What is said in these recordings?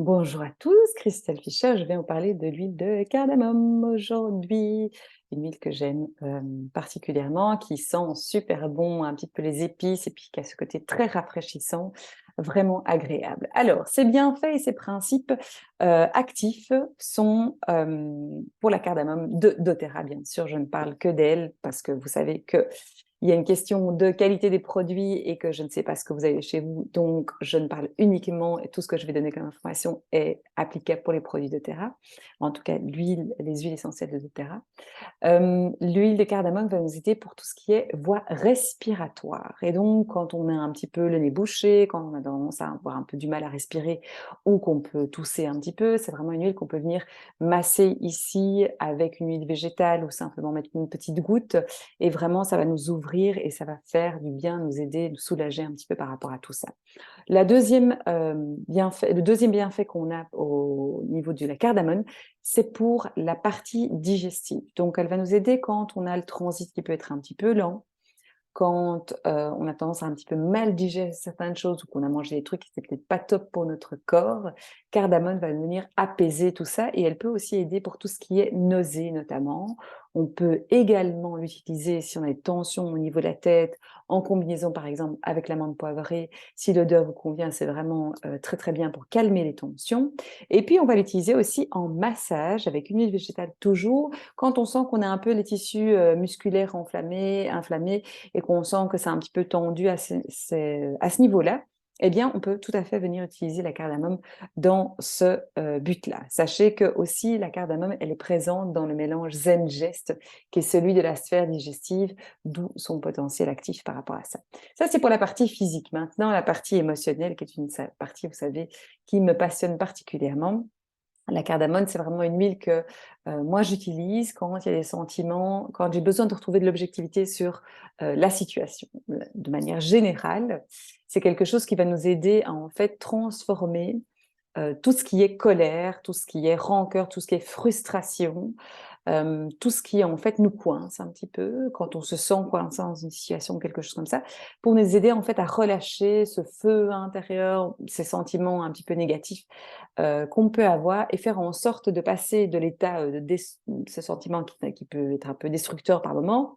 Bonjour à tous, Christelle Fischer, je vais vous parler de l'huile de cardamome aujourd'hui. Une huile que j'aime particulièrement, qui sent super bon, un petit peu les épices et puis qui a ce côté très rafraîchissant, vraiment agréable. Alors, ses bienfaits et ses principes actifs sont pour la cardamome de doTERRA, bien sûr, je ne parle que d'elle parce que vous savez que il y a une question de qualité des produits et que je ne sais pas ce que vous avez chez vous, donc je ne parle uniquement, et tout ce que je vais donner comme information est applicable pour les produits doTERRA, en tout cas les huiles essentielles de doTERRA. L'huile de cardamome va nous aider pour tout ce qui est voie respiratoire. Et donc, quand on a un petit peu le nez bouché, quand on a tendance à avoir un peu du mal à respirer ou qu'on peut tousser un petit peu, c'est vraiment une huile qu'on peut venir masser ici avec une huile végétale ou simplement mettre une petite goutte. Et vraiment, ça va nous ouvrir et ça va faire du bien, nous aider, nous soulager un petit peu par rapport à tout ça. Le deuxième bienfait qu'on a au niveau de la cardamome, c'est pour la partie digestive. Donc, elle va nous aider quand on a le transit qui peut être un petit peu lent, quand on a tendance à un petit peu mal digérer certaines choses ou qu'on a mangé des trucs qui n'étaient peut-être pas top pour notre corps. Cardamome va venir apaiser tout ça et elle peut aussi aider pour tout ce qui est nausée notamment. On peut également l'utiliser si on a des tensions au niveau de la tête, en combinaison par exemple avec l'amande poivrée. Si l'odeur vous convient, c'est vraiment très très bien pour calmer les tensions. Et puis on va l'utiliser aussi en massage avec une huile végétale toujours, quand on sent qu'on a un peu les tissus musculaires inflammés et qu'on sent que c'est un petit peu tendu à ce niveau-là, eh bien, on peut tout à fait venir utiliser la cardamome dans ce but-là. Sachez que aussi la cardamome, elle est présente dans le mélange Zengest, qui est celui de la sphère digestive, d'où son potentiel actif par rapport à ça. Ça, c'est pour la partie physique. Maintenant, la partie émotionnelle, qui est une partie, vous savez, qui me passionne particulièrement. La cardamome, c'est vraiment une huile que moi j'utilise quand il y a des sentiments, quand j'ai besoin de retrouver de l'objectivité sur la situation. De manière générale, c'est quelque chose qui va nous aider à en fait transformer tout ce qui est colère, tout ce qui est rancœur, tout ce qui est frustration, tout ce qui en fait nous coince un petit peu quand on se sent coincé dans une situation, quelque chose comme ça, pour nous aider en fait à relâcher ce feu intérieur, ces sentiments un petit peu négatifs qu'on peut avoir et faire en sorte de passer de l'état de ce sentiment qui peut être un peu destructeur par moment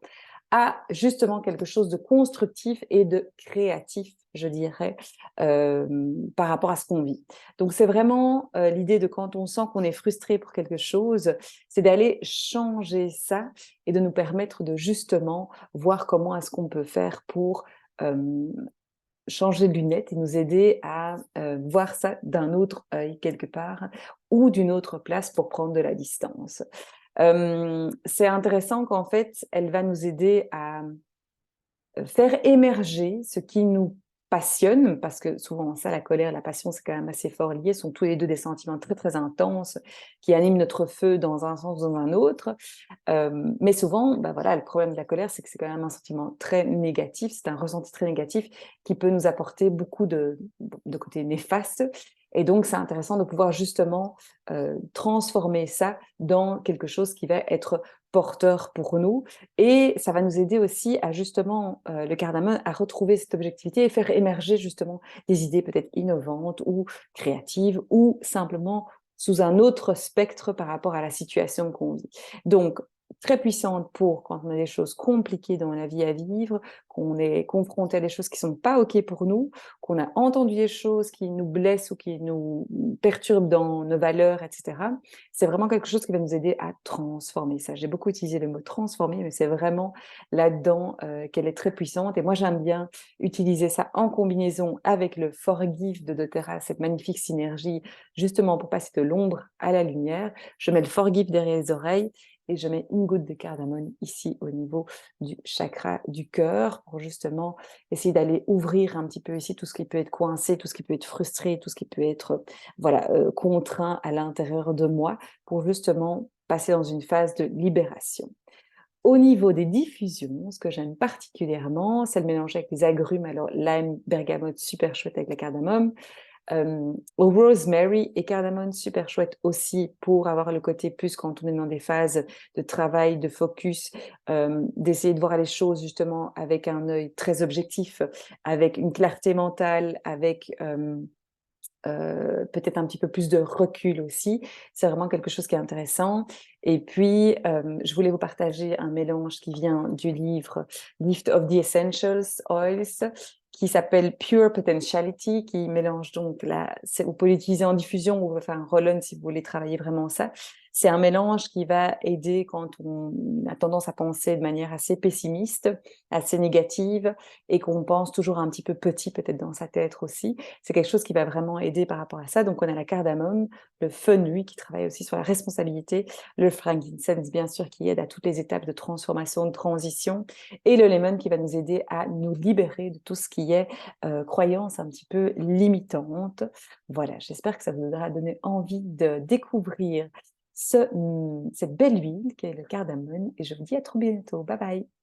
à justement quelque chose de constructif et de créatif, je dirais, par rapport à ce qu'on vit. Donc, c'est vraiment l'idée de quand on sent qu'on est frustré pour quelque chose, c'est d'aller changer ça et de nous permettre de justement voir comment est-ce qu'on peut faire pour changer de lunettes et nous aider à voir ça d'un autre œil quelque part ou d'une autre place pour prendre de la distance. C'est intéressant qu'en fait, elle va nous aider à faire émerger ce qui nous passionne, parce que souvent ça, la colère, la passion, c'est quand même assez fort lié, sont tous les deux des sentiments très très intenses qui animent notre feu dans un sens ou dans un autre. Mais souvent, bah voilà, le problème de la colère, c'est que c'est quand même un sentiment très négatif, c'est un ressenti très négatif qui peut nous apporter beaucoup de côtés néfastes. Et donc, c'est intéressant de pouvoir justement transformer ça dans quelque chose qui va être porteur pour nous. Et ça va nous aider aussi à justement, le cardamome, à retrouver cette objectivité et faire émerger justement des idées peut-être innovantes ou créatives ou simplement sous un autre spectre par rapport à la situation qu'on vit. Donc, très puissante pour quand on a des choses compliquées dans la vie à vivre, qu'on est confronté à des choses qui sont pas OK pour nous, qu'on a entendu des choses qui nous blessent ou qui nous perturbent dans nos valeurs, etc. C'est vraiment quelque chose qui va nous aider à transformer ça. J'ai beaucoup utilisé le mot transformer, mais c'est vraiment là-dedans qu'elle est très puissante. Et moi, j'aime bien utiliser ça en combinaison avec le Forgive de doTERRA, cette magnifique synergie, justement pour passer de l'ombre à la lumière. Je mets le Forgive derrière les oreilles et je mets une goutte de cardamome ici au niveau du chakra du cœur pour justement essayer d'aller ouvrir un petit peu ici tout ce qui peut être coincé, tout ce qui peut être frustré, tout ce qui peut être voilà, contraint à l'intérieur de moi pour justement passer dans une phase de libération. Au niveau des diffusions, ce que j'aime particulièrement, c'est le mélange avec les agrumes. Alors, lime, bergamote, super chouette avec la cardamome. Au rosemary et cardamome, super chouette aussi pour avoir le côté plus quand on est dans des phases de travail, de focus, d'essayer de voir les choses justement avec un œil très objectif, avec une clarté mentale, avec peut-être un petit peu plus de recul aussi. C'est vraiment quelque chose qui est intéressant. Et puis, je voulais vous partager un mélange qui vient du livre Gift of the Essentials Oils, qui s'appelle Pure Potentiality, qui mélange donc vous pouvez l'utiliser en diffusion ou faire un roll-on si vous voulez travailler vraiment ça. C'est un mélange qui va aider quand on a tendance à penser de manière assez pessimiste, assez négative, et qu'on pense toujours un petit peu petit peut-être dans sa tête aussi. C'est quelque chose qui va vraiment aider par rapport à ça. Donc, on a la cardamome, le fun, lui, qui travaille aussi sur la responsabilité, le frankincense, bien sûr, qui aide à toutes les étapes de transformation, de transition, et le lemon qui va nous aider à nous libérer de tout ce qui est croyance un petit peu limitante. Voilà, j'espère que ça vous aura donné envie de découvrir cette belle huile qui est le cardamome, et je vous dis à trop bientôt. Bye bye!